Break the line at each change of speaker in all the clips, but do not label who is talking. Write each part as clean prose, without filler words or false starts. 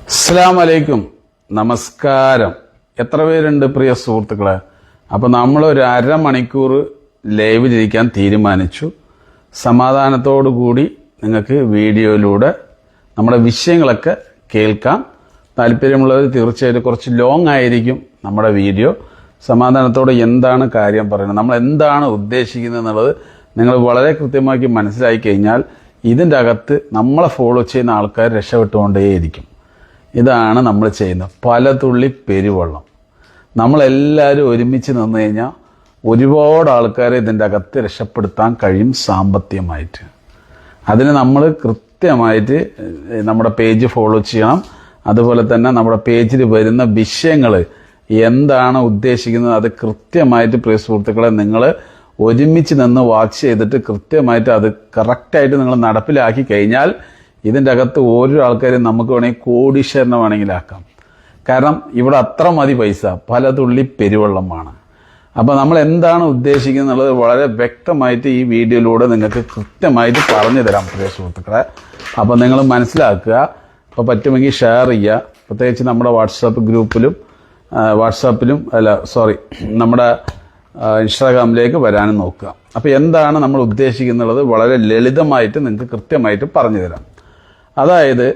അസ്സലാമു അലൈക്കും, നമസ്കാരം. എത്ര പേരുണ്ട് പ്രിയ സുഹൃത്തുക്കളെ? അപ്പോൾ നമ്മളൊരു അരമണിക്കൂർ ലൈവിലിരിക്കാൻ തീരുമാനിച്ചു. സമാധാനത്തോടു കൂടി നിങ്ങൾക്ക് വീഡിയോയിലൂടെ നമ്മുടെ വിഷയങ്ങളൊക്കെ കേൾക്കാം. താല്പര്യമുള്ളവർ തീർച്ചയായിട്ടും കുറച്ച് ലോങ് ആയിരിക്കും നമ്മുടെ വീഡിയോ. സമാധാനത്തോടെ എന്താണ് കാര്യം പറയുന്നത്, നമ്മൾ എന്താണ് ഉദ്ദേശിക്കുന്നത് എന്നുള്ളത് നിങ്ങൾ വളരെ കൃത്യമാക്കി മനസ്സിലാക്കി കഴിഞ്ഞാൽ ഇതിൻ്റെ അകത്ത് നമ്മളെ ഫോളോ ചെയ്യുന്ന ആൾക്കാർ രക്ഷപ്പെട്ടുകൊണ്ടേയിരിക്കും. ഇതാണ് നമ്മൾ ചെയ്യുന്നത്. പല തുള്ളി പെരുവെള്ളം. നമ്മളെല്ലാവരും ഒരുമിച്ച് നിന്ന് കഴിഞ്ഞാൽ ഒരുപാട് ആൾക്കാരെ ഇതിൻ്റെ അകത്ത് രക്ഷപ്പെടുത്താൻ കഴിയും സാമ്പത്തികമായിട്ട്. അതിന് നമ്മൾ കൃത്യമായിട്ട് നമ്മുടെ പേജ് ഫോളോ ചെയ്യണം. അതുപോലെ തന്നെ നമ്മുടെ പേജിൽ വരുന്ന വിഷയങ്ങൾ എന്താണ് ഉദ്ദേശിക്കുന്നത് അത് കൃത്യമായിട്ട് പ്രിയ സുഹൃത്തുക്കളെ നിങ്ങൾ ഒരുമിച്ച് നിന്ന് വാച്ച് ചെയ്തിട്ട് കൃത്യമായിട്ട് അത് കറക്റ്റായിട്ട് നിങ്ങൾ നടപ്പിലാക്കി കഴിഞ്ഞാൽ ഇതിൻ്റെ അകത്ത് ഓരോ ആൾക്കാരും നമുക്ക് വേണമെങ്കിൽ കോടീശ്വരനെ വേണമെങ്കിലാക്കാം. കാരണം ഇവിടെ അത്ര മതി പൈസ, പല തുള്ളി പെരുവെള്ളമാണ്. അപ്പോൾ നമ്മൾ എന്താണ് ഉദ്ദേശിക്കുന്നത് എന്നുള്ളത് വളരെ വ്യക്തമായിട്ട് ഈ വീഡിയോയിലൂടെ നിങ്ങൾക്ക് കൃത്യമായിട്ട് പറഞ്ഞു തരാം പ്രിയ സുഹൃത്തുക്കളെ. അപ്പോൾ നിങ്ങൾ മനസ്സിലാക്കുക. അപ്പോൾ പറ്റുമെങ്കിൽ ഷെയർ ചെയ്യുക. പ്രത്യേകിച്ച് നമ്മുടെ നമ്മുടെ ഇൻസ്റ്റാഗ്രാമിലേക്ക് വരാനും നോക്കുക. അപ്പോൾ എന്താണ് നമ്മൾ ഉദ്ദേശിക്കുന്നുള്ളത് വളരെ ലളിതമായിട്ട് നിങ്ങൾക്ക് കൃത്യമായിട്ട് പറഞ്ഞു തരാം. അതായത്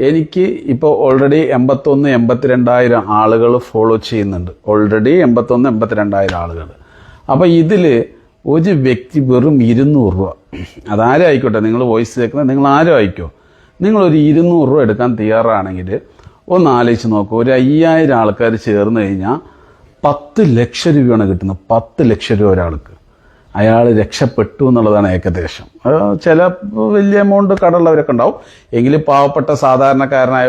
എനിക്ക് ഇപ്പോൾ ഓൾറെഡി 81,000-82,000 ആളുകൾ ഫോളോ ചെയ്യുന്നുണ്ട്. ഓൾറെഡി 81,000-82,000 ആളുകൾ. അപ്പോൾ ഇതിൽ ഒരു വ്യക്തി വെറും 200 രൂപ, അതാരും ആയിക്കോട്ടെ, നിങ്ങൾ വോയിസ് കേൾക്കുന്നത് നിങ്ങൾ ആരും ആയിക്കോ, നിങ്ങളൊരു 200 രൂപ എടുക്കാൻ തയ്യാറാണെങ്കിൽ ഒന്ന് ആലോചിച്ച് നോക്കൂ. ഒരു 5,000 ആൾക്കാർ ചേർന്ന് കഴിഞ്ഞാൽ 10 ലക്ഷം രൂപയാണ് കിട്ടുന്നത്. 10 ലക്ഷം രൂപ ഒരാൾക്ക്. അയാൾ രക്ഷപ്പെട്ടു എന്നുള്ളതാണ് ഏകദേശം. ചില വലിയ എമൗണ്ട് കടമുള്ളവരൊക്കെ ഉണ്ടാവും. എങ്കിലും പാവപ്പെട്ട സാധാരണക്കാരനായ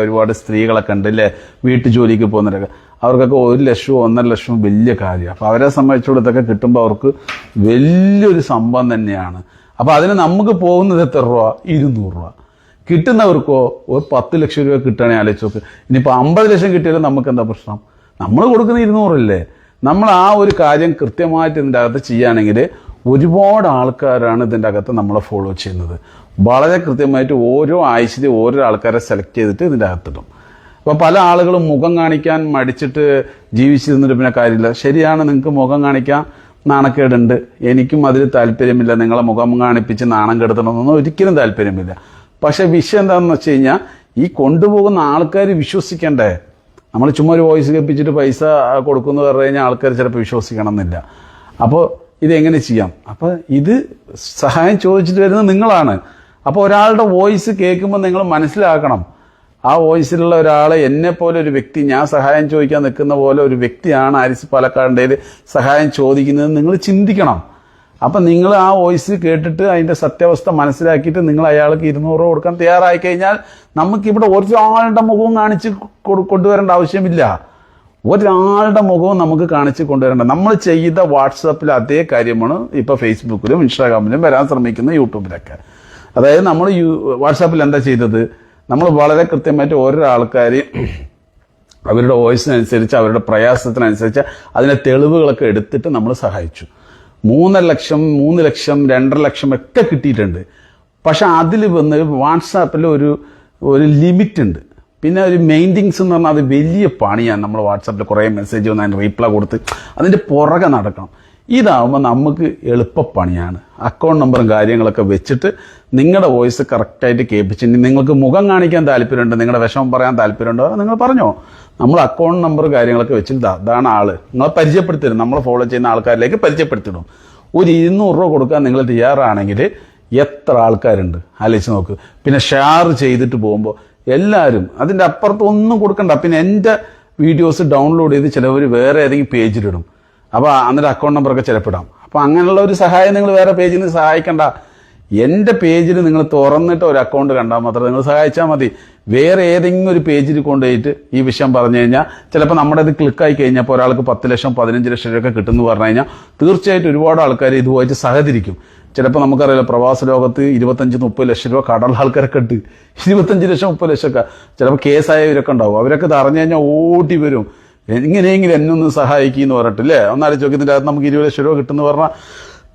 ഒരുപാട് സ്ത്രീകളൊക്കെ ഉണ്ട് അല്ലേ, വീട്ടു ജോലിക്ക് പോകുന്നവരൊക്കെ. അവർക്കൊക്കെ 1 ലക്ഷവും 1.5 ലക്ഷവും വലിയ കാര്യമാണ്. അപ്പോൾ അവരെ സംബന്ധിച്ചുകൊണ്ട് ഇതൊക്കെ കിട്ടുമ്പോൾ അവർക്ക് വലിയൊരു സംഭവം തന്നെയാണ്. അപ്പോൾ അതിന് നമുക്ക് പോകുന്നത് എത്ര രൂപ? 200 രൂപ. കിട്ടുന്നവർക്കോ ഒരു 10 ലക്ഷം രൂപ കിട്ടുകയാണെങ്കിൽ ആലോചിച്ച് നോക്ക്. ഇനിയിപ്പോൾ 50 ലക്ഷം കിട്ടിയാലും നമുക്ക് എന്താ പ്രശ്നം? നമ്മൾ കൊടുക്കുന്ന 200 അല്ലേ. നമ്മൾ ആ ഒരു കാര്യം കൃത്യമായിട്ട് ഇതിൻ്റെ അകത്ത് ചെയ്യുകയാണെങ്കിൽ ഒരുപാട് ആൾക്കാരാണ് ഇതിൻ്റെ അകത്ത് നമ്മളെ ഫോളോ ചെയ്യുന്നത്. വളരെ കൃത്യമായിട്ട് ഓരോ ആഴ്ചയിൽ ഓരോ ആൾക്കാരെ സെലക്ട് ചെയ്തിട്ട് ഇതിൻ്റെ അകത്തിടും. അപ്പോൾ പല ആളുകളും മുഖം കാണിക്കാൻ മടിച്ചിട്ട് ജീവിച്ചിരുന്നിട്ട് പിന്നെ കാര്യമില്ല. ശരിയാണ്, നിങ്ങൾക്ക് മുഖം കാണിക്കാൻ നാണക്കേടുണ്ട്. എനിക്കും അതിൽ താല്പര്യമില്ല. നിങ്ങളെ മുഖം കാണിപ്പിച്ച് നാണം കെടുത്തണമെന്നൊന്നും ഒരിക്കലും താല്പര്യമില്ല. പക്ഷേ വിഷയം എന്താണെന്ന് വെച്ച് കഴിഞ്ഞാൽ ഈ കൊണ്ടുപോകുന്ന ആൾക്കാർ വിശ്വസിക്കണ്ടേ? നമ്മൾ ചുമ്മാ ഒരു വോയിസ് കേൾപ്പിച്ചിട്ട് പൈസ കൊടുക്കുന്നു പറഞ്ഞു കഴിഞ്ഞാൽ ആൾക്കാർ ചിലപ്പോൾ വിശ്വസിക്കണം എന്നില്ല. അപ്പോൾ ഇതെങ്ങനെ ചെയ്യാം? അപ്പോൾ ഇത് സഹായം ചോദിച്ചിട്ട് വരുന്നത് നിങ്ങളാണ്. അപ്പോൾ ഒരാളുടെ വോയിസ് കേൾക്കുമ്പോൾ നിങ്ങൾ മനസ്സിലാക്കണം, ആ വോയിസിലുള്ള ഒരാൾ എന്നെപ്പോലെ ഒരു വ്യക്തി, ഞാൻ സഹായം ചോദിക്കാൻ നിൽക്കുന്ന പോലെ ഒരു വ്യക്തിയാണ് ആരിസ് പാലക്കാടിൻ്റെ സഹായം ചോദിക്കുന്നത് നിങ്ങൾ ചിന്തിക്കണം. അപ്പം നിങ്ങൾ ആ വോയിസ് കേട്ടിട്ട് അതിൻ്റെ സത്യാവസ്ഥ മനസ്സിലാക്കിയിട്ട് നിങ്ങൾ അയാൾക്ക് 200 രൂപ കൊടുക്കാൻ തയ്യാറായി കഴിഞ്ഞാൽ നമുക്കിവിടെ ഒരാളുടെ മുഖവും കാണിച്ച് കൊണ്ടുവരേണ്ട ആവശ്യമില്ല. ഒരാളുടെ മുഖവും നമുക്ക് കാണിച്ച് കൊണ്ടുവരേണ്ട. നമ്മൾ ചെയ്ത വാട്സാപ്പിൽ അതേ കാര്യമാണ് ഇപ്പോൾ ഫേസ്ബുക്കിലും ഇൻസ്റ്റാഗ്രാമിലും വരാൻ ശ്രമിക്കുന്ന യൂട്യൂബിലൊക്കെ. അതായത് നമ്മൾ വാട്സാപ്പിൽ എന്താ ചെയ്തത്? നമ്മൾ വളരെ കൃത്യമായിട്ട് ഓരോ ആൾക്കാർ അവരുടെ വോയിസിനനുസരിച്ച് അവരുടെ പ്രയാസത്തിനനുസരിച്ച് അതിൻ്റെ തെളിവുകളൊക്കെ എടുത്തിട്ട് നമ്മൾ സഹായിച്ചു. 3 ലക്ഷം 2.5 ലക്ഷം ഒക്കെ കിട്ടിയിട്ടുണ്ട്. പക്ഷെ അതിൽ വന്ന് വാട്സാപ്പിൽ ഒരു ലിമിറ്റ് ഉണ്ട്. പിന്നെ ഒരു മെയിൻറ്റെയിൻസ് എന്ന് പറഞ്ഞാൽ അത് വലിയ പണിയാണ്. നമ്മൾ വാട്സാപ്പിൽ കുറേ മെസ്സേജ് വന്ന് അതിന് റീപ്ലൈ കൊടുത്ത് അതിൻ്റെ പുറകെ നടക്കണം. ഇതാവുമ്പോൾ നമുക്ക് എളുപ്പപ്പണിയാണ്. അക്കൗണ്ട് നമ്പറും കാര്യങ്ങളൊക്കെ വെച്ചിട്ട് നിങ്ങളുടെ വോയിസ് കറക്റ്റായിട്ട് കേൾപ്പിച്ചിട്ട് നിങ്ങൾക്ക് മുഖം കാണിക്കാൻ താല്പര്യമുണ്ട്, നിങ്ങളുടെ വിഷമം പറയാൻ താല്പര്യമുണ്ടോ നിങ്ങൾ പറഞ്ഞോ. നമ്മൾ അക്കൗണ്ട് നമ്പർ കാര്യങ്ങളൊക്കെ വെച്ചിട്ട് അതാണ് ആള് നിങ്ങളെ പരിചയപ്പെടുത്തിടും. നമ്മൾ ഫോളോ ചെയ്യുന്ന ആൾക്കാരിലേക്ക് പരിചയപ്പെടുത്തിടും. ഒരു 200 രൂപ കൊടുക്കാൻ നിങ്ങൾ തയ്യാറാണെങ്കിൽ എത്ര ആൾക്കാരുണ്ട് ആലോചിച്ച് നോക്ക്. പിന്നെ ഷെയർ ചെയ്തിട്ട് പോകുമ്പോൾ എല്ലാവരും അതിൻ്റെ അപ്പുറത്ത് ഒന്നും കൊടുക്കണ്ട. പിന്നെ എൻ്റെ വീഡിയോസ് ഡൗൺലോഡ് ചെയ്ത് ചിലവർ വേറെ ഏതെങ്കിലും പേജിലിടും. അപ്പോൾ അന്നേരം അക്കൗണ്ട് നമ്പറൊക്കെ ചിലപ്പിടാം. അപ്പോൾ അങ്ങനെയുള്ള ഒരു സഹായം നിങ്ങൾ വേറെ പേജിൽ നിന്ന് സഹായിക്കണ്ട. എൻ്റെ പേജിൽ നിങ്ങൾ തുറന്നിട്ട് ഒരു അക്കൗണ്ട് കണ്ടാൽ മാത്രം നിങ്ങൾ സഹായിച്ചാൽ മതി. വേറെ ഏതെങ്കിലും ഒരു പേജിൽ കൊണ്ടുപോയിട്ട് ഈ വിഷയം പറഞ്ഞു കഴിഞ്ഞാൽ ചിലപ്പോൾ നമ്മുടെ ഇത് ക്ലിക്കായി കഴിഞ്ഞപ്പോൾ ഒരാൾക്ക് 10 ലക്ഷം 15 ലക്ഷം രൂപ കിട്ടുമെന്ന് പറഞ്ഞു കഴിഞ്ഞാൽ തീർച്ചയായിട്ടും ഒരുപാട് ആൾക്കാർ ഇതുമായിട്ട് സഹകരിക്കും. ചിലപ്പോൾ നമുക്കറിയാലോ, പ്രവാസ ലോകത്ത് 25-30 ലക്ഷം രൂപ കടമുള്ള ആൾക്കാരൊക്കെ ഉണ്ട്. 25 ലക്ഷം 30 ലക്ഷമൊക്കെ ചിലപ്പോൾ കേസായവരൊക്കെ ഉണ്ടാവും. അവരൊക്കെ ഇത് അറിഞ്ഞു കഴിഞ്ഞാൽ ഓടി വരും, എങ്ങനെയെങ്കിലും എന്നെ ഒന്ന് സഹായിക്കുമെന്ന് പറഞ്ഞിട്ടില്ലേ. ഒന്നാലോചിച്ച് നോക്കി, ഇതിൻ്റെ അകത്ത് നമുക്ക് 20 ലക്ഷം രൂപ കിട്ടുമെന്ന് പറഞ്ഞാൽ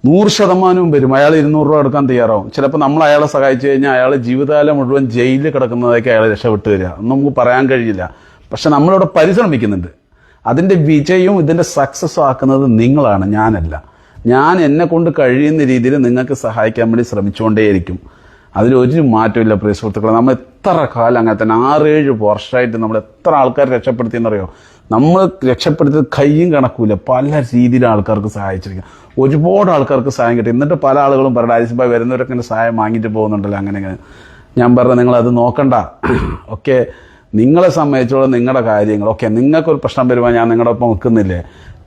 100% വരും. അയാൾ 200 രൂപ എടുക്കാൻ തയ്യാറാവും. ചിലപ്പോൾ നമ്മൾ അയാളെ സഹായിച്ചു കഴിഞ്ഞാൽ അയാൾ ജീവിതകാലം മുഴുവൻ ജയിലിൽ കിടക്കുന്നതൊക്കെ അയാൾ രക്ഷപ്പെട്ട് വരിക. ഒന്നും നമുക്ക് പറയാൻ കഴിയില്ല. പക്ഷെ നമ്മളിവിടെ പരിശ്രമിക്കുന്നുണ്ട്. അതിൻ്റെ വിജയവും ഇതിൻ്റെ സക്സസ്സും ആക്കുന്നത് നിങ്ങളാണ്, ഞാനല്ല. ഞാൻ എന്നെ കൊണ്ട് കഴിയുന്ന രീതിയിൽ നിങ്ങൾക്ക് സഹായിക്കാൻ വേണ്ടി ശ്രമിച്ചുകൊണ്ടേയിരിക്കും. അതിലൊരു മാറ്റമില്ല പ്രിയ സുഹൃത്തുക്കളെ. നമ്മൾ എത്ര കാലം അങ്ങനെ തന്നെ 6-7 വർഷമായിട്ട് നമ്മൾ എത്ര ആൾക്കാർ രക്ഷപ്പെടുത്തിയെന്നറിയോ? നമ്മൾ രക്ഷപ്പെടുത്തിയത് കയ്യും കണക്കൂല. പല രീതിയിൽ ആൾക്കാർക്ക് സഹായിച്ചിരിക്കും. ഒരുപാട് ആൾക്കാർക്ക് സഹായം കിട്ടി. എന്നിട്ട് പല ആളുകളും പറഞ്ഞു, ആരിസിബായി വരുന്നവരൊക്കെ ഇങ്ങനെ സഹായം വാങ്ങിയിട്ട് പോകുന്നുണ്ടല്ലോ അങ്ങനെ. ഞാൻ പറഞ്ഞു, നിങ്ങളത് നോക്കണ്ട. ഓക്കെ, നിങ്ങളെ സംബന്ധിച്ചോളം നിങ്ങളുടെ കാര്യങ്ങൾ ഓക്കെ, നിങ്ങൾക്കൊരു പ്രശ്നം വരുമ്പോൾ ഞാൻ നിങ്ങളുടെ ഒപ്പം നിൽക്കുന്നില്ലേ?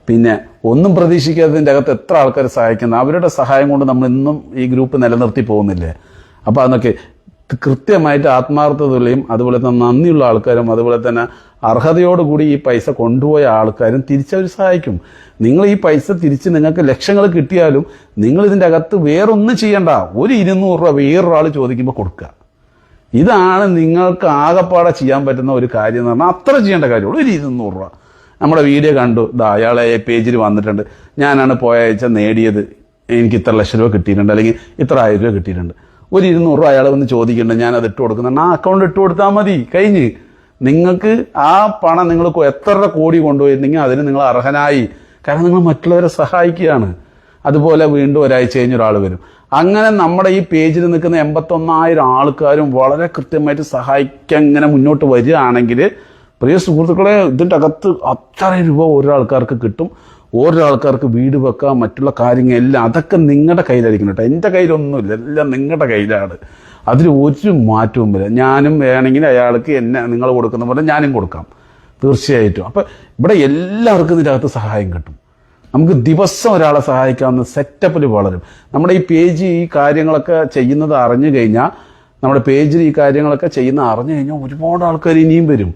പിന്നെ ഒന്നും പ്രതീക്ഷിക്കാത്തതിൻ്റെ അകത്ത് എത്ര ആൾക്കാർ സഹായിക്കുന്നു. അവരുടെ സഹായം കൊണ്ട് നമ്മൾ ഇന്നും ഈ ഗ്രൂപ്പ് നിലനിർത്തി പോകുന്നില്ലേ? അപ്പോൾ അതൊക്കെ കൃത്യമായിട്ട് ആത്മാർത്ഥതയും അതുപോലെ തന്നെ നന്ദിയുള്ള ആൾക്കാരും അതുപോലെ തന്നെ അർഹതയോടുകൂടി ഈ പൈസ കൊണ്ടുപോയ ആൾക്കാരും തിരിച്ചവർ സഹായിക്കും. നിങ്ങൾ ഈ പൈസ തിരിച്ച് നിങ്ങൾക്ക് ലക്ഷങ്ങൾ കിട്ടിയാലും നിങ്ങൾ ഇതിൻ്റെ അകത്ത് വേറൊന്നും ചെയ്യണ്ട. ഒരു 200 രൂപ വേറൊരാൾ ചോദിക്കുമ്പോൾ കൊടുക്കുക. ഇതാണ് നിങ്ങൾക്ക് ആകെപ്പാടെ ചെയ്യാൻ പറ്റുന്ന ഒരു കാര്യം എന്ന് പറഞ്ഞാൽ. അത്ര ചെയ്യേണ്ട കാര്യമുള്ളൂ. ഒരു 200 രൂപ. നമ്മുടെ വീഡിയോ കണ്ടു, അയാളെ പേജിൽ വന്നിട്ടുണ്ട്, ഞാനാണ് പോയ ആഴ്ച നേടിയത്, എനിക്ക് ഇത്ര ലക്ഷം രൂപ കിട്ടിയിട്ടുണ്ട്, അല്ലെങ്കിൽ ഇത്ര 1000 രൂപ കിട്ടിയിട്ടുണ്ട്. ഒരു 200 രൂപ അയാളെ വന്ന് ചോദിക്കേണ്ട, ഞാനത് ഇട്ട് കൊടുക്കുന്നുണ്ട്. ആ അക്കൗണ്ട് ഇട്ട് കൊടുത്താൽ മതി, കഴിഞ്ഞ്. നിങ്ങൾക്ക് ആ പണം നിങ്ങൾ എത്ര കോടി കൊണ്ടുപോയിരുന്നെങ്കിൽ അതിന് നിങ്ങൾ അർഹനായി. കാരണം നിങ്ങൾ മറ്റുള്ളവരെ സഹായിക്കുകയാണ്. അതുപോലെ വീണ്ടും ഒരാഴ്ച കഴിഞ്ഞ് ഒരാൾ വരും. അങ്ങനെ നമ്മുടെ ഈ പേജിൽ നിൽക്കുന്ന 81,000 ആൾക്കാരും വളരെ കൃത്യമായിട്ട് സഹായിക്കാൻ ഇങ്ങനെ മുന്നോട്ട് വരികയാണെങ്കിൽ പ്രിയ സുഹൃത്തുക്കളെ, ഇതിൻ്റെ അകത്ത് അത്രയും രൂപ ഓരോ ആൾക്കാർക്ക് കിട്ടും. ഓരോ ആൾക്കാർക്ക് വീട് വെക്കാം, മറ്റുള്ള കാര്യങ്ങളെല്ലാം അതൊക്കെ നിങ്ങളുടെ കയ്യിലായിരിക്കണം കേട്ടോ. എൻ്റെ കയ്യിലൊന്നുമില്ല, എല്ലാം നിങ്ങളുടെ കയ്യിലാണ്. അതിൽ ഒരു മാറ്റവും വരില്ല. ഞാനും വേണമെങ്കിൽ അയാൾക്ക് നിങ്ങൾ കൊടുക്കുന്ന പോലെ ഞാനും കൊടുക്കാം, തീർച്ചയായിട്ടും. അപ്പം ഇവിടെ എല്ലാവർക്കും ഇതിൻ്റെ അകത്ത് സഹായം കിട്ടും. നമുക്ക് ദിവസം ഒരാളെ സഹായിക്കാവുന്ന സെറ്റപ്പിൽ വളരും. നമ്മുടെ ഈ പേജ് ഈ കാര്യങ്ങളൊക്കെ ചെയ്യുന്നത് അറിഞ്ഞു കഴിഞ്ഞാൽ, നമ്മുടെ പേജിൽ ഈ കാര്യങ്ങളൊക്കെ ചെയ്യുന്നത് അറിഞ്ഞു കഴിഞ്ഞാൽ ഒരുപാട് ആൾക്കാർ ഇനിയും വരും.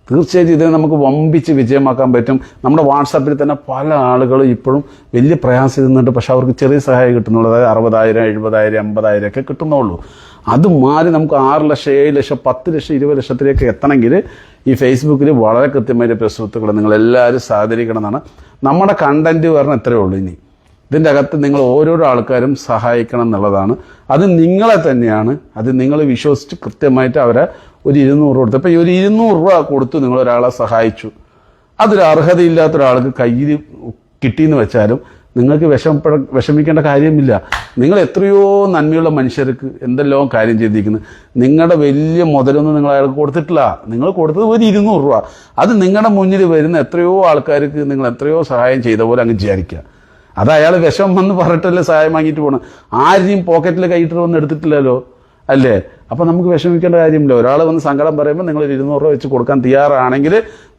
തീർച്ചയായിട്ടും ഇതിനെ നമുക്ക് വമ്പിച്ച് വിജയമാക്കാൻ പറ്റും. നമ്മുടെ വാട്സാപ്പിൽ തന്നെ പല ആളുകളും ഇപ്പോഴും വലിയ പ്രയാസം ഇരുന്നുണ്ട്. പക്ഷെ അവർക്ക് ചെറിയ സഹായം കിട്ടുന്നുള്ളൂ. അതായത് 60,000 70,000 80,000 ഒക്കെ കിട്ടുന്നുള്ളൂ. അത് മാറി നമുക്ക് 6 ലക്ഷം 7 ലക്ഷം 10 ലക്ഷം 20 ലക്ഷത്തിലേക്ക് എത്തണമെങ്കിൽ ഈ ഫേസ്ബുക്കിൽ വളരെ കൃത്യമായിട്ട് സുഹൃത്തുക്കളെ നിങ്ങളെല്ലാവരും സഹകരിക്കണം എന്നാണ്. നമ്മുടെ കണ്ടന്റ് പറഞ്ഞാൽ ഇത്രയേ ഉള്ളൂ. ഇനി ഇതിൻ്റെ അകത്ത് നിങ്ങൾ ഓരോരോ ആൾക്കാരും സഹായിക്കണം എന്നുള്ളതാണ്. അത് നിങ്ങളെ തന്നെയാണ്. അത് നിങ്ങൾ വിശ്വസിച്ച് കൃത്യമായിട്ട് അവരെ ഒരു 200 കൊടുത്തു. അപ്പോൾ ഈ ഒരു 200 രൂപ കൊടുത്ത് നിങ്ങൾ ഒരാളെ സഹായിച്ചു. അതൊരു അർഹതയില്ലാത്ത ഒരാൾക്ക് കയ്യിൽ കിട്ടിയെന്ന് വെച്ചാലും നിങ്ങൾക്ക് വിഷമിക്കേണ്ട കാര്യമില്ല. നിങ്ങൾ എത്രയോ നന്മയുള്ള മനുഷ്യർക്ക് എന്തെല്ലോ കാര്യം ചെയ്തിരിക്കുന്നു. നിങ്ങളുടെ വലിയ മുതലൊന്നും നിങ്ങൾ അയാൾക്ക് കൊടുത്തിട്ടില്ല. നിങ്ങൾ കൊടുത്തത് ഒരു 200 രൂപ. അത് നിങ്ങളുടെ മുന്നിൽ വരുന്ന എത്രയോ ആൾക്കാർക്ക് നിങ്ങൾ എത്രയോ സഹായം ചെയ്ത പോലെ അങ്ങ് വിചാരിക്കുക. അത് അയാൾ വിഷം വന്ന് പറഞ്ഞിട്ടല്ലേ സഹായം വാങ്ങിയിട്ട് പോകണം. ആരെയും പോക്കറ്റിൽ കൈയിട്ട് വന്ന് എടുത്തിട്ടില്ലല്ലോ, അല്ലേ? അപ്പം നമുക്ക് വിഷമിക്കേണ്ട കാര്യമില്ല. ഒരാൾ വന്ന് സങ്കടം പറയുമ്പോൾ നിങ്ങൾ 200 രൂപ വെച്ച് കൊടുക്കാൻ തയ്യാറാണെങ്കിൽ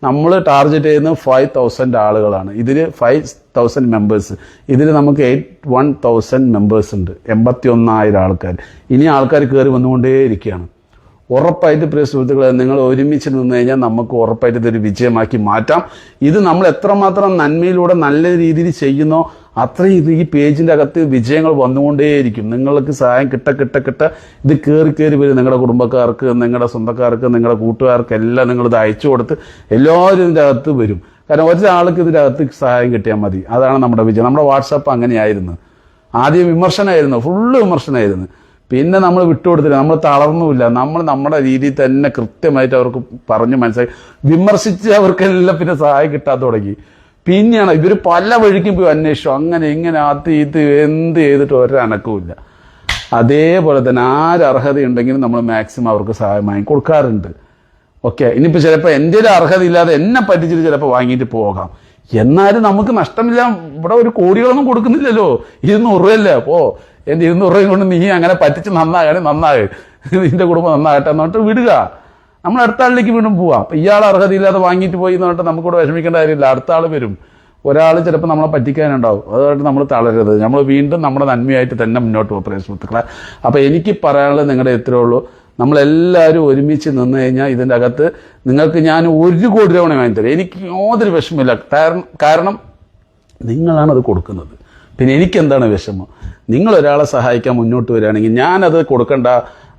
നമ്മൾ ടാർഗറ്റ് ചെയ്യുന്നത് 5,000 ആളുകളാണ്. ഇതിൽ 5,000 മെമ്പേഴ്സ്. ഇതിൽ നമുക്ക് 81,000 മെമ്പേഴ്സ് ഉണ്ട്. 81,000 ആൾക്കാർ. ഇനി ആൾക്കാർ കയറി വന്നുകൊണ്ടേയിരിക്കുകയാണ്. ഉറപ്പായിട്ട് പ്രിയ സുഹൃത്തുക്കളെ, നിങ്ങൾ ഒരുമിച്ച് നിന്ന് കഴിഞ്ഞാൽ നമുക്ക് ഉറപ്പായിട്ട് ഇതൊരു വിജയമാക്കി മാറ്റാം. ഇത് നമ്മൾ എത്രമാത്രം നന്മയിലൂടെ നല്ല രീതിയിൽ ചെയ്യുന്നോ അത്രയും ഇത് ഈ പേജിൻ്റെ അകത്ത് വിജയങ്ങൾ വന്നുകൊണ്ടേയിരിക്കും. നിങ്ങൾക്ക് സഹായം കിട്ട ഇത് കയറി വരും. നിങ്ങളുടെ കുടുംബക്കാർക്ക്, നിങ്ങളുടെ സ്വന്തക്കാർക്ക്, നിങ്ങളുടെ കൂട്ടുകാർക്ക് എല്ലാം നിങ്ങളിത് അയച്ചു കൊടുത്ത് എല്ലാവരും ഇതിൻ്റെ അകത്ത് വരും. കാരണം ഒരാൾക്ക് ഇതിൻ്റെ അകത്ത് സഹായം കിട്ടിയാൽ മതി. അതാണ് നമ്മുടെ വിജയം. നമ്മുടെ വാട്സാപ്പ് അങ്ങനെയായിരുന്നു. ആദ്യം വിമർശനമായിരുന്നു, ഫുള്ള് വിമർശനമായിരുന്നു. പിന്നെ നമ്മൾ വിട്ടുകൊടുത്തില്ല, നമ്മൾ തളർന്നുമില്ല. നമ്മൾ നമ്മുടെ രീതിയിൽ തന്നെ കൃത്യമായിട്ട് അവർക്ക് പറഞ്ഞ് മനസ്സിലാക്കി വിമർശിച്ച് അവർക്കെല്ലാം പിന്നെ സഹായം കിട്ടാൻ തുടങ്ങി. പിന്നെയാണ് ഇവർ പല വഴിക്കും പോയി അന്വേഷിച്ചു. അങ്ങനെ ഇങ്ങനെ ഇത് എന്ത് ചെയ്തിട്ട് ഒരനക്കവുമില്ല. അതേപോലെ തന്നെ അർഹതയുണ്ടെങ്കിലും നമ്മൾ മാക്സിമം അവർക്ക് സഹായം വാങ്ങി കൊടുക്കാറുണ്ട്. ഓക്കെ, ഇനിയിപ്പോൾ ചിലപ്പോൾ എൻ്റെ ഒരു അർഹത ഇല്ലാതെ എന്നെ പറ്റിച്ചിട്ട് ചിലപ്പോൾ വാങ്ങിയിട്ട് പോകാം. എന്നാലും നമുക്ക് നഷ്ടമില്ല. ഇവിടെ ഒരു കോടികളൊന്നും കൊടുക്കുന്നില്ലല്ലോ. 200 രൂപയല്ലേ. അപ്പോൾ എൻ്റെ 200 രൂപയും കൊണ്ട് നീ അങ്ങനെ പറ്റിച്ച് നന്നാകെ നിന്റെ കുടുംബം നന്നാകട്ടെ എന്നിട്ട് വിടുക. നമ്മൾ അടുത്ത ആളിലേക്ക് വീണ്ടും പോവാം. അപ്പം ഇയാൾ അർഹതയില്ലാതെ വാങ്ങിയിട്ട് പോയി എന്നിട്ട് നമുക്കിവിടെ വിഷമിക്കേണ്ട കാര്യമില്ല. അടുത്ത ആൾ വരും. ഒരാൾ ചിലപ്പോൾ നമ്മളെ പറ്റിക്കാനുണ്ടാവും. അതുകൊണ്ട് നമ്മൾ തളരരുത്. നമ്മൾ വീണ്ടും നമ്മുടെ നന്മയായിട്ട് തന്നെ മുന്നോട്ട് പോകും പ്രിയ സുഹൃത്തുക്കളെ. അപ്പോൾ എനിക്ക് പറയാനുള്ളത് നിങ്ങളുടെ ഇത്രയേ ഉള്ളൂ. നമ്മളെല്ലാവരും ഒരുമിച്ച് നിന്ന് കഴിഞ്ഞാൽ ഇതിൻ്റെ അകത്ത് നിങ്ങൾക്ക് ഞാൻ 1 കോടി രൂപ വാങ്ങിത്തരാം. എനിക്ക് യാതൊരു വിഷമമില്ല. കാരണം നിങ്ങളാണ് അത് കൊടുക്കുന്നത്. പിന്നെ എനിക്കെന്താണ് വിഷമം? നിങ്ങളൊരാളെ സഹായിക്കാൻ മുന്നോട്ട് വരികയാണെങ്കിൽ ഞാനത് കൊടുക്കണ്ട,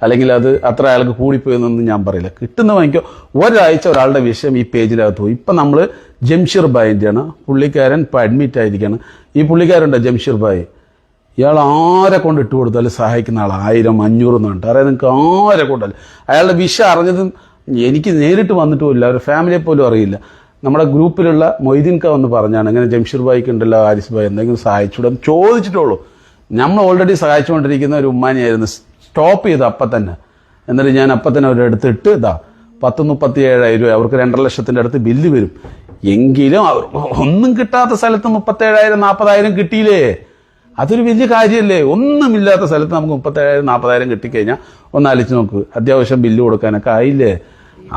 അല്ലെങ്കിൽ അത് അത്ര അയാൾക്ക് കൂടിപ്പോയെന്നൊന്നും ഞാൻ പറയില്ല. കിട്ടുന്ന വാങ്ങിക്കോ. ഒരാഴ്ച ഒരാളുടെ വിഷയം ഈ പേജിനകത്ത് പോയി. ഇപ്പം നമ്മൾ ജംഷീർ ഭായിൻ്റെയാണ്. പുള്ളിക്കാരൻ ഇപ്പം അഡ്മിറ്റ് ആയിരിക്കുകയാണ്. ഈ പുള്ളിക്കാരുണ്ട് ജംഷീർ ഭായി, ഇയാൾ ആരെ കൊണ്ട് ഇട്ട് കൊടുത്താലും സഹായിക്കുന്ന ആൾ 1000, 500 എന്നുണ്ട്. അറിയാം, നിങ്ങൾക്ക് ആരെ കൊണ്ടല്ല. അയാളുടെ വിഷയം അറിഞ്ഞതും എനിക്ക് നേരിട്ട് വന്നിട്ടുമില്ല, ഒരു ഫാമിലിയെ പോലും അറിയില്ല. നമ്മുടെ ഗ്രൂപ്പിലുള്ള മൊയ്തീൻക വന്ന് പറഞ്ഞാണ്, ഇങ്ങനെ ജംഷീർ ഭായിക്ക് ഉണ്ടല്ലോ ആരിസ് ഭായി എന്തെങ്കിലും സഹായിച്ചുകൂടെ എന്ന് ചോദിച്ചിട്ടുള്ളൂ. നമ്മൾ ഓൾറെഡി സഹായിച്ചുകൊണ്ടിരിക്കുന്ന ഒരു ഉമ്മാനിയായിരുന്നു. സ്റ്റോപ്പ് ചെയ്തു അപ്പം തന്നെ. എന്നിട്ട് ഞാൻ അപ്പം തന്നെ അവരെടുത്തിട്ട് 37,000 രൂപ, അവർക്ക് 2.5 ലക്ഷത്തിൻ്റെ അടുത്ത് ബില്ല് വരും. എങ്കിലും അവർ ഒന്നും കിട്ടാത്ത സ്ഥലത്ത് 37,000, 40,000 കിട്ടിയില്ലേ? അതൊരു വലിയ കാര്യമല്ലേ? ഒന്നുമില്ലാത്ത സ്ഥലത്ത് നമുക്ക് 37,000, 40,000 കിട്ടിക്കഴിഞ്ഞാൽ ഒന്ന് ആലോചിച്ച് നോക്ക്, അത്യാവശ്യം ബില്ല് കൊടുക്കാനൊക്കെ ആയില്ലേ?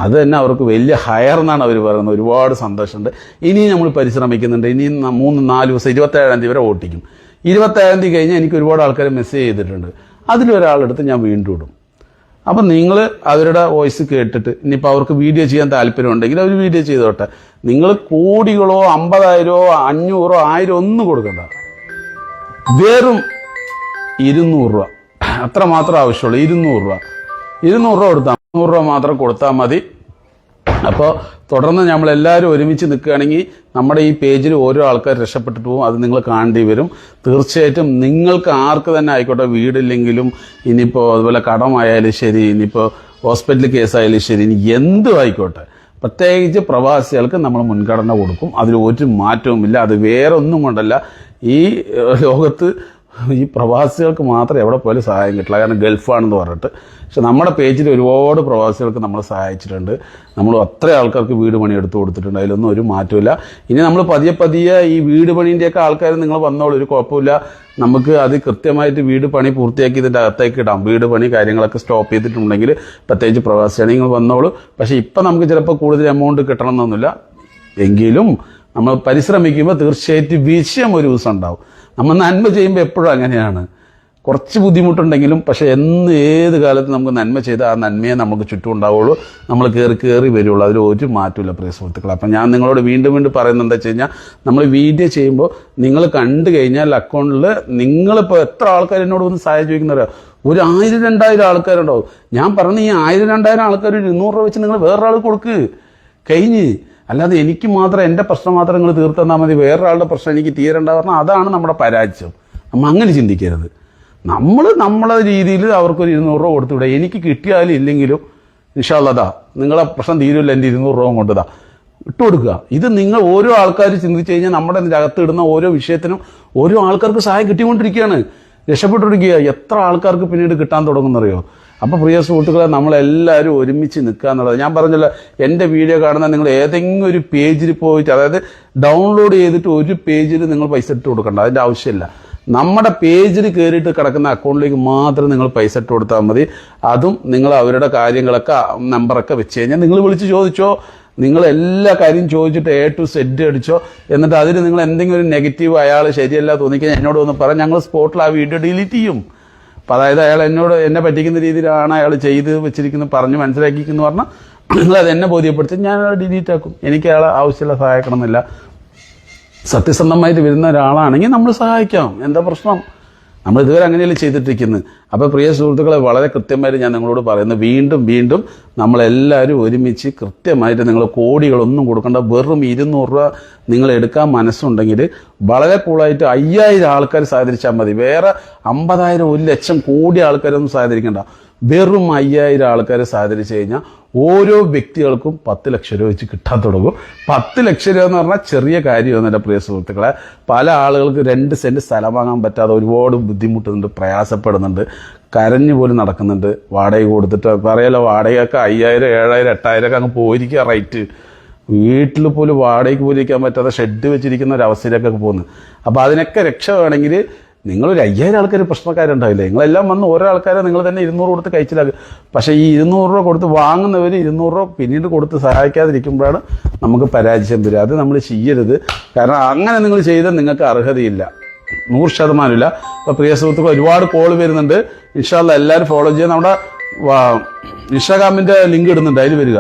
അത് തന്നെ അവർക്ക് വലിയ ഹയർ എന്നാണ് അവർ പറയുന്നത്. ഒരുപാട് സന്തോഷമുണ്ട്. ഇനിയും നമ്മൾ പരിശ്രമിക്കുന്നുണ്ട്. ഇനിയും 3-4 ദിവസം 27-ാം തീയതി വരെ ഓട്ടിക്കും. 27-ാം തീയതി കഴിഞ്ഞാൽ എനിക്ക് ഒരുപാട് ആൾക്കാർ മെസ്സേജ് ചെയ്തിട്ടുണ്ട്. അതിലൊരാളെടുത്ത് ഞാൻ വീണ്ടും ഇടും. അപ്പം നിങ്ങൾ അവരുടെ വോയിസ് കേട്ടിട്ട് ഇനിയിപ്പോൾ അവർക്ക് വീഡിയോ ചെയ്യാൻ താല്പര്യമുണ്ടെങ്കിൽ അവർ വീഡിയോ ചെയ്തോട്ടെ. നിങ്ങൾ കോടികളോ 50,000, 500, 1000 ഒന്നും കൊടുക്കണ്ട. വെറും 200 രൂപ അത്ര മാത്രം ആവശ്യമുള്ളൂ. 200 രൂപ 200 രൂപ കൊടുത്താൽ 100 രൂപ മാത്രം കൊടുത്താൽ മതി. അപ്പോൾ തുടർന്ന് നമ്മളെല്ലാവരും ഒരുമിച്ച് നിൽക്കുകയാണെങ്കിൽ നമ്മുടെ ഈ പേജിൽ ഓരോ ആൾക്കാർ രക്ഷപ്പെട്ടിട്ട് പോകും. അത് നിങ്ങൾ കാണേണ്ടി വരും. തീർച്ചയായിട്ടും നിങ്ങൾക്ക് ആർക്ക് തന്നെ ആയിക്കോട്ടെ, വീടില്ലെങ്കിലും ഇനിയിപ്പോൾ അതുപോലെ കടമായാലും ശരി, ഇനിയിപ്പോൾ ഹോസ്പിറ്റൽ കേസായാലും ശരി, ഇനി എന്തും ആയിക്കോട്ടെ, പ്രത്യേകിച്ച് പ്രവാസികൾക്ക് നമ്മൾ മുൻഗണന കൊടുക്കും. അതിൽ ഒരു മാറ്റവുമില്ല. അത് വേറെ ഒന്നും കൊണ്ടല്ല, ഈ ലോകത്ത് ഈ പ്രവാസികൾക്ക് മാത്രം എവിടെ പോലും സഹായം കിട്ടില്ല. കാരണം ഗൾഫാണെന്ന് പറഞ്ഞിട്ട്. പക്ഷെ നമ്മുടെ പേജിൽ ഒരുപാട് പ്രവാസികൾക്ക് നമ്മൾ സഹായിച്ചിട്ടുണ്ട്. നമ്മൾ അത്ര ആൾക്കാർക്ക് വീട് പണി എടുത്തു കൊടുത്തിട്ടുണ്ട്. അതിലൊന്നും ഒരു മാറ്റമില്ല. ഇനി നമ്മൾ പതിയെ ഈ വീട് പണീൻ്റെയൊക്കെ ആൾക്കാർ നിങ്ങൾ വന്നോളൂ, ഒരു കുഴപ്പമില്ല. നമുക്ക് അത് കൃത്യമായിട്ട് വീട് പണി പൂർത്തിയാക്കി ഇതിൻ്റെ അകത്തേക്ക് ഇടാം. വീട് പണി കാര്യങ്ങളൊക്കെ സ്റ്റോപ്പ് ചെയ്തിട്ടുണ്ടെങ്കിൽ പ്രത്യേകിച്ച് പ്രവാസിയാണ് നിങ്ങൾ വന്നോളൂ. പക്ഷേ ഇപ്പം നമുക്ക് ചിലപ്പോൾ കൂടുതൽ എമൗണ്ട് കിട്ടണമെന്നൊന്നുമില്ല. എങ്കിലും നമ്മൾ പരിശ്രമിക്കുമ്പോൾ തീർച്ചയായിട്ടും വിഷയം ഒരു ദിവസം ഉണ്ടാവും. നമ്മൾ നന്മ ചെയ്യുമ്പോൾ എപ്പോഴും അങ്ങനെയാണ്. കുറച്ച് ബുദ്ധിമുട്ടുണ്ടെങ്കിലും പക്ഷേ ഏത് കാലത്ത് നമുക്ക് നന്മ ചെയ്താൽ ആ നന്മയെ നമുക്ക് ചുറ്റും ഉണ്ടാവുള്ളൂ. നമ്മൾ കയറി വരുള്ളൂ. അതിൽ ഒരു മാറ്റമില്ല പ്രിയ സുഹൃത്തുക്കളെ. അപ്പം ഞാൻ നിങ്ങളോട് വീണ്ടും പറയുന്നത് എന്താ വെച്ച് കഴിഞ്ഞാൽ, നമ്മൾ വീഡിയോ ചെയ്യുമ്പോൾ നിങ്ങൾ കണ്ടു കഴിഞ്ഞാൽ അക്കൗണ്ടിൽ നിങ്ങളിപ്പോൾ എത്ര ആൾക്കാർ എന്നോട് വന്ന് സഹായം ചോദിക്കുന്നവരാ, ഒരു 1000-2000 ആൾക്കാരുണ്ടാവും. ഞാൻ പറഞ്ഞ ഈ 1000-2000 ആൾക്കാർ 200 രൂപ വെച്ച് നിങ്ങൾ വേറൊരാൾ കൊടുക്ക്, കഴിഞ്ഞ്. അല്ലാതെ എനിക്ക് മാത്രം എൻ്റെ പ്രശ്നം മാത്രം നിങ്ങൾ തീർത്തന്നാൽ മതി, വേറൊരാളുടെ പ്രശ്നം എനിക്ക് തീരണ്ട പറഞ്ഞാൽ അതാണ് നമ്മുടെ പരാജയം. നമ്മൾ അങ്ങനെ ചിന്തിക്കരുത്. നമ്മൾ നമ്മളെ രീതിയിൽ അവർക്കൊരു 200 രൂപ കൊടുത്തുവിടുക. എനിക്ക് കിട്ടിയാലും ഇല്ലെങ്കിലും ഇൻഷാ അല്ലാ നിങ്ങളെ പ്രശ്നം തീരുമില്ല, എൻ്റെ 200 രൂപ കൊണ്ടുതാ ഇട്ട് കൊടുക്കുക. ഇത് നിങ്ങൾ ഓരോ ആൾക്കാർ ചിന്തിച്ചു കഴിഞ്ഞാൽ നമ്മുടെ അകത്ത് ഇടുന്ന ഓരോ വിഷയത്തിനും ഓരോ ആൾക്കാർക്ക് സഹായം കിട്ടിക്കൊണ്ടിരിക്കുകയാണ്, രക്ഷപ്പെട്ടിരിക്കുക. എത്ര ആൾക്കാർക്ക് പിന്നീട് കിട്ടാൻ തുടങ്ങുന്നറിയോ? അപ്പോൾ പ്രിയ സുഹൃത്തുക്കളെ, നമ്മളെല്ലാവരും ഒരുമിച്ച് നിൽക്കുക എന്നുള്ളത് ഞാൻ പറഞ്ഞല്ലോ. എൻ്റെ വീഡിയോ കാണുന്ന നിങ്ങൾ ഏതെങ്കിലും ഒരു പേജിൽ പോയിട്ട്, അതായത് ഡൗൺലോഡ് ചെയ്തിട്ട് ഒരു പേജിൽ നിങ്ങൾ പൈസ ഇട്ട് കൊടുക്കണ്ട, അതിൻ്റെ ആവശ്യമില്ല. നമ്മുടെ പേജിൽ കയറിയിട്ട് കിടക്കുന്ന അക്കൗണ്ടിലേക്ക് മാത്രം നിങ്ങൾ പൈസ ഇട്ട് കൊടുത്താൽ മതി. അതും നിങ്ങൾ അവരുടെ കാര്യങ്ങളൊക്കെ നമ്പറൊക്കെ വെച്ച് കഴിഞ്ഞാൽ നിങ്ങൾ വിളിച്ച് ചോദിച്ചോ. നിങ്ങൾ എല്ലാ കാര്യം ചോദിച്ചിട്ട് A to Z അടിച്ചോ. എന്നിട്ട് അതിൽ നിങ്ങൾ എന്തെങ്കിലും ഒരു നെഗറ്റീവ് അയാൾ ശരിയല്ല തോന്നിക്കഴിഞ്ഞാൽ എന്നോട് ഒന്ന് പറയാം. ഞങ്ങൾ സ്പോട്ടിൽ ആ വീഡിയോ ഡിലീറ്റ് ചെയ്യും. അപ്പം അതായത് അയാൾ എന്നെ പറ്റിക്കുന്ന രീതിയിലാണ് അയാൾ ചെയ്ത് വെച്ചിരിക്കുന്നത് പറഞ്ഞ് മനസ്സിലാക്കിക്കുന്നു പറഞ്ഞാൽ നിങ്ങളത് എന്നെ ബോധ്യപ്പെടുത്തി ഞാൻ ഡിലീറ്റ് ആക്കും. എനിക്ക് അയാളെ ആവശ്യമില്ല, സഹായിക്കണമെന്നില്ല. സത്യസന്ധമായിട്ട് വരുന്ന ഒരാളാണെങ്കിൽ നമ്മൾ സഹായിക്കാം, എന്താ പ്രശ്നം? നമ്മൾ ഇതുവരെ അങ്ങനെയല്ലേ ചെയ്തിട്ടിരിക്കുന്നത്. അപ്പോൾ പ്രിയ സുഹൃത്തുക്കളെ, വളരെ കൃത്യമായിട്ട് ഞാൻ നിങ്ങളോട് പറയുന്നത്, വീണ്ടും നമ്മളെല്ലാവരും ഒരുമിച്ച് കൃത്യമായിട്ട് നിങ്ങൾ കോടികളൊന്നും കൊടുക്കേണ്ട, വെറും 200 രൂപ നിങ്ങൾ എടുക്കാൻ മനസ്സുണ്ടെങ്കിൽ വളരെ കൂളായിട്ട് 5000 ആൾക്കാർ സഹകരിച്ചാൽ മതി. വേറെ 50,000, 1 ലക്ഷം കോടി ആൾക്കാരൊന്നും സഹകരിക്കേണ്ട. വെറും 5000 ആൾക്കാരെ സഹകരിച്ച് കഴിഞ്ഞാൽ ഓരോ വ്യക്തികൾക്കും 10 ലക്ഷം രൂപ വെച്ച് കിട്ടാൻ തുടങ്ങും. 10 ലക്ഷം രൂപ എന്ന് പറഞ്ഞാൽ ചെറിയ കാര്യമൊന്നുമില്ല പ്രിയ സുഹൃത്തുക്കളെ. പല ആളുകൾക്ക് 2 സെന്റ് സ്ഥലം വാങ്ങാൻ പറ്റാതെ ഒരുപാട് ബുദ്ധിമുട്ടുന്നുണ്ട്, പ്രയാസപ്പെടുന്നുണ്ട്, കരഞ്ഞു പോലും നടക്കുന്നുണ്ട്. വാടക കൊടുത്തിട്ട് പറയാലോ, വാടകയൊക്കെ 5000, 7000, 8000 ഒക്കെ അങ്ങ് പോയിരിക്കുക റേറ്റ്. വീട്ടിൽ പോലും വാടകയ്ക്ക് പോലും ഇരിക്കാൻ പറ്റാതെ ഷെഡ് വെച്ചിരിക്കുന്ന ഒരു അവസ്ഥയിലേക്കൊക്കെ പോകുന്നു. അപ്പോൾ അതിനൊക്കെ രക്ഷ വേണമെങ്കിൽ നിങ്ങളൊരു 5000 ആൾക്കാർ പ്രശ്നക്കാരുണ്ടാവില്ലേ? നിങ്ങളെല്ലാം വന്ന് ഓരോ ആൾക്കാരെ നിങ്ങൾ തന്നെ 200 കൊടുത്ത് കഴിച്ചിലാക്കുക. പക്ഷേ ഈ 200 രൂപ കൊടുത്ത് വാങ്ങുന്നവർ 200 രൂപ പിന്നീട് കൊടുത്ത് സഹായിക്കാതിരിക്കുമ്പോഴാണ് നമുക്ക് പരാജയം വരിക. അത് നമ്മൾ ചെയ്യരുത്. കാരണം അങ്ങനെ നിങ്ങൾ ചെയ്താൽ നിങ്ങൾക്ക് അർഹതയില്ല, 100% ഇല്ല. അപ്പോൾ പ്രിയ സുഹൃത്തുക്കൾ, ഒരുപാട് കോൾ വരുന്നുണ്ട്. ഇൻഷാ അല്ലാഹ് എല്ലാവരും ഫോളോ ചെയ്യാൻ. നമ്മുടെ ഇൻസ്റ്റാഗ്രാമിന്റെ ലിങ്ക് ഇടുന്നുണ്ട്, അതിൽ വരിക.